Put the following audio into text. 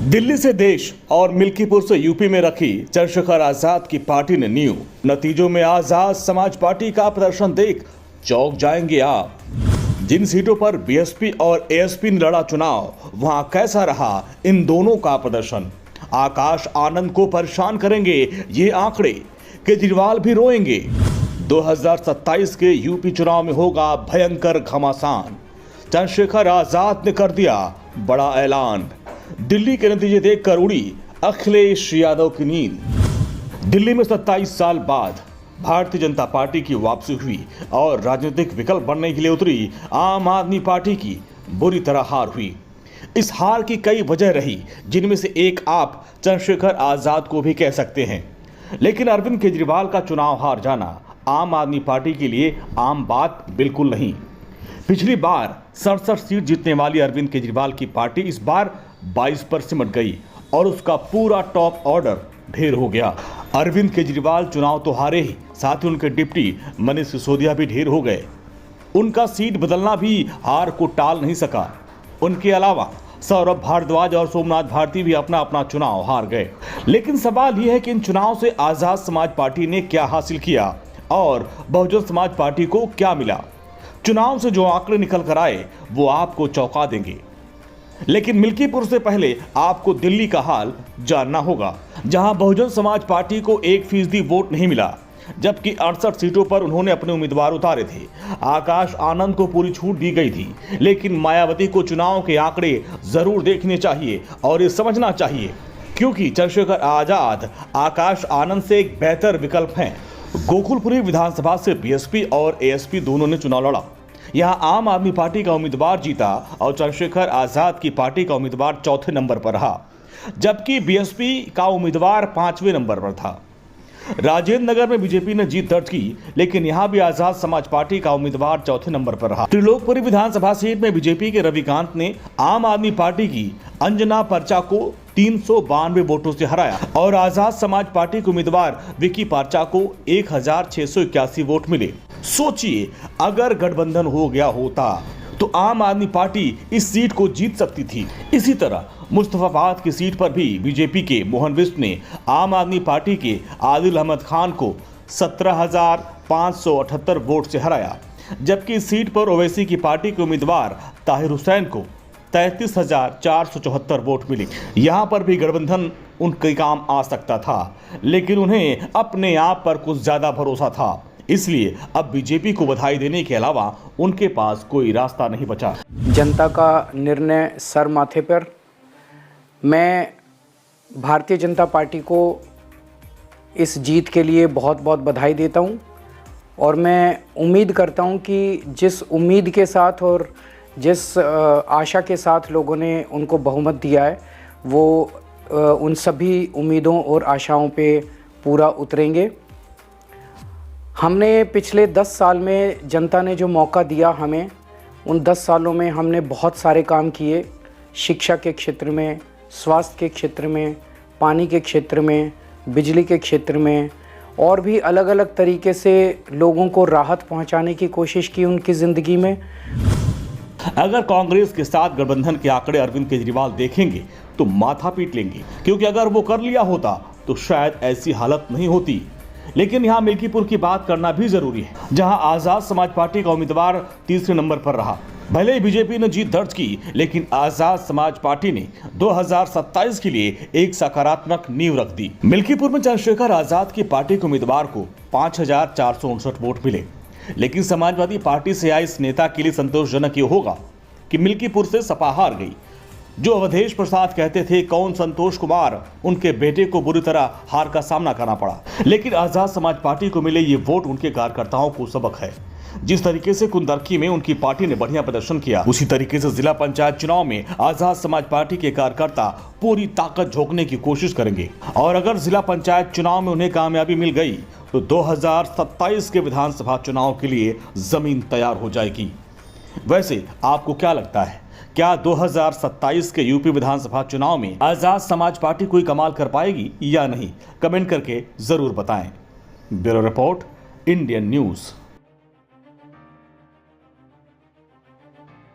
दिल्ली से देश और मिल्कीपुर से यूपी में रखी चंद्रशेखर आजाद की पार्टी ने नींव। नतीजों में आजाद समाज पार्टी का प्रदर्शन देख चौंक जाएंगे आप। जिन सीटों पर बीएसपी और एएसपी ने लड़ा चुनाव, वहां कैसा रहा इन दोनों का प्रदर्शन। आकाश आनंद को परेशान करेंगे ये आंकड़े, केजरीवाल भी रोएंगे। 2027 के यूपी चुनाव में होगा भयंकर घमासान। चंद्रशेखर आजाद ने कर दिया बड़ा ऐलान। दिल्ली के नतीजे देखकर उड़ी अखिलेश यादव की नींद। दिल्ली में 27 साल बाद भारतीय जनता पार्टी की वापसी हुई और राजनीतिक विकल्प बनने के लिए उतरी आम आदमी पार्टी की बुरी तरह हार हुई। इस हार की कई वजह रही, जिनमें से एक आप चंद्रशेखर आजाद को भी कह सकते हैं। लेकिन अरविंद केजरीवाल का चुनाव हार जाना आम आदमी पार्टी के लिए आम बात बिल्कुल नहीं। पिछली बार 67 सीट जीतने वाली अरविंद केजरीवाल की पार्टी इस बार 22 पर सिमट गई और उसका पूरा टॉप ऑर्डर ढेर हो गया। अरविंद केजरीवाल चुनाव तो हारे ही, साथ ही उनके डिप्टी मनीष सिसोदिया भी ढेर हो गए। उनका सीट बदलना भी हार को टाल नहीं सका। उनके अलावा सौरभ भारद्वाज और सोमनाथ भारती भी अपना अपना चुनाव हार गए। लेकिन सवाल यह है कि इन चुनाव से आजाद समाज पार्टी ने क्या हासिल किया और बहुजन समाज पार्टी को क्या मिला। चुनाव से जो आंकड़े निकल कर आए वो आपको चौंका देंगे। लेकिन मिल्कीपुर से पहले आपको दिल्ली का हाल जानना होगा, जहां बहुजन समाज पार्टी को 1% वोट नहीं मिला, जबकि 68 सीटों पर उन्होंने अपने उम्मीदवार उतारे थे। आकाश आनंद को पूरी छूट दी गई थी, लेकिन मायावती को चुनाव के आंकड़े जरूर देखने चाहिए और ये समझना चाहिए, क्योंकि चंद्रशेखर आजाद आकाश आनंद से एक बेहतर विकल्प हैं। गोकुलपुरी विधानसभा से बीएसपी और एएसपी दोनों ने चुनाव लड़ा। यहां आम आदमी पार्टी का उम्मीदवार जीता और चंद्रशेखर आजाद की पार्टी का उम्मीदवार चौथे नंबर पर रहा, जबकि बीएसपी का उम्मीदवार 5वें नंबर पर था। राजेंद्र नगर में बीजेपी ने जीत दर्ज की, लेकिन यहां भी आजाद समाज पार्टी का उम्मीदवार चौथे नंबर पर रहा। त्रिलोकपुरी विधानसभा सीट में बीजेपी के रविकांत ने आम आदमी पार्टी की अंजना पर्चा को 392 वोटों से हराया और आजाद समाज पार्टी के उम्मीदवार विकी पर्चा को 1681 वोट मिले। सोचिए, अगर गठबंधन हो गया होता तो आम आदमी पार्टी इस सीट को जीत सकती थी। इसी तरह मुस्तफाबाद की सीट पर भी बीजेपी के मोहन विष्ट ने आम आदमी पार्टी के आदिल अहमद खान को 17,578 वोट से हराया, जबकि इस सीट पर ओवैसी की पार्टी के उम्मीदवार ताहिर हुसैन को 33,474 वोट मिले। यहां पर भी गठबंधन उनके काम आ सकता था, लेकिन उन्हें अपने आप पर कुछ ज्यादा भरोसा था, इसलिए अब बीजेपी को बधाई देने के अलावा उनके पास कोई रास्ता नहीं बचा। जनता का निर्णय सर माथे पर। मैं भारतीय जनता पार्टी को इस जीत के लिए बहुत बहुत बधाई देता हूं और मैं उम्मीद करता हूं कि जिस उम्मीद के साथ और जिस आशा के साथ लोगों ने उनको बहुमत दिया है, वो उन सभी उम्मीदों और आशाओं पे पूरा उतरेंगे। हमने पिछले 10 साल में जनता ने जो मौका दिया हमें, उन 10 सालों में हमने बहुत सारे काम किए। शिक्षा के क्षेत्र में, स्वास्थ्य के क्षेत्र में, पानी के क्षेत्र में, बिजली के क्षेत्र में और भी अलग अलग तरीके से लोगों को राहत पहुंचाने की कोशिश की उनकी ज़िंदगी में। अगर कांग्रेस के साथ गठबंधन के आंकड़े अरविंद केजरीवाल देखेंगे तो माथा पीट लेंगे, क्योंकि अगर वो कर लिया होता तो शायद ऐसी हालत नहीं होती। लेकिन यहां मिल्कीपुर की बात करना भी जरूरी है, जहां आजाद समाज पार्टी का उम्मीदवार तीसरे नंबर पर रहा। भले ही बीजेपी ने जीत दर्ज की, लेकिन आजाद समाज पार्टी ने 2027 के लिए एक सकारात्मक नींव रख दी। मिल्कीपुर में चंद्रशेखर आजाद की पार्टी के उम्मीदवार को 5,459 वोट मिले, लेकिन समाजवादी पार्टी से आए इस नेता के लिए संतोषजनक ये होगा कि मिल्कीपुर से सपा हार गई। जो अवधेश प्रसाद कहते थे कौन संतोष कुमार, उनके बेटे को बुरी तरह हार का सामना करना पड़ा। लेकिन आजाद समाज पार्टी को मिले ये वोट उनके कार्यकर्ताओं को सबक है। जिस तरीके से कुंदरकी में उनकी पार्टी ने बढ़िया प्रदर्शन किया, उसी तरीके से जिला पंचायत चुनाव में आजाद समाज पार्टी के कार्यकर्ता पूरी ताकत झोंकने की कोशिश करेंगे। और अगर जिला पंचायत चुनाव में उन्हें कामयाबी मिल गई तो 2027 के विधानसभा चुनाव के लिए जमीन तैयार हो जाएगी। वैसे आपको क्या लगता है, क्या 2027 के यूपी विधानसभा चुनाव में आजाद समाज पार्टी कोई कमाल कर पाएगी या नहीं? कमेंट करके जरूर बताएं। Bureau report, Indian news.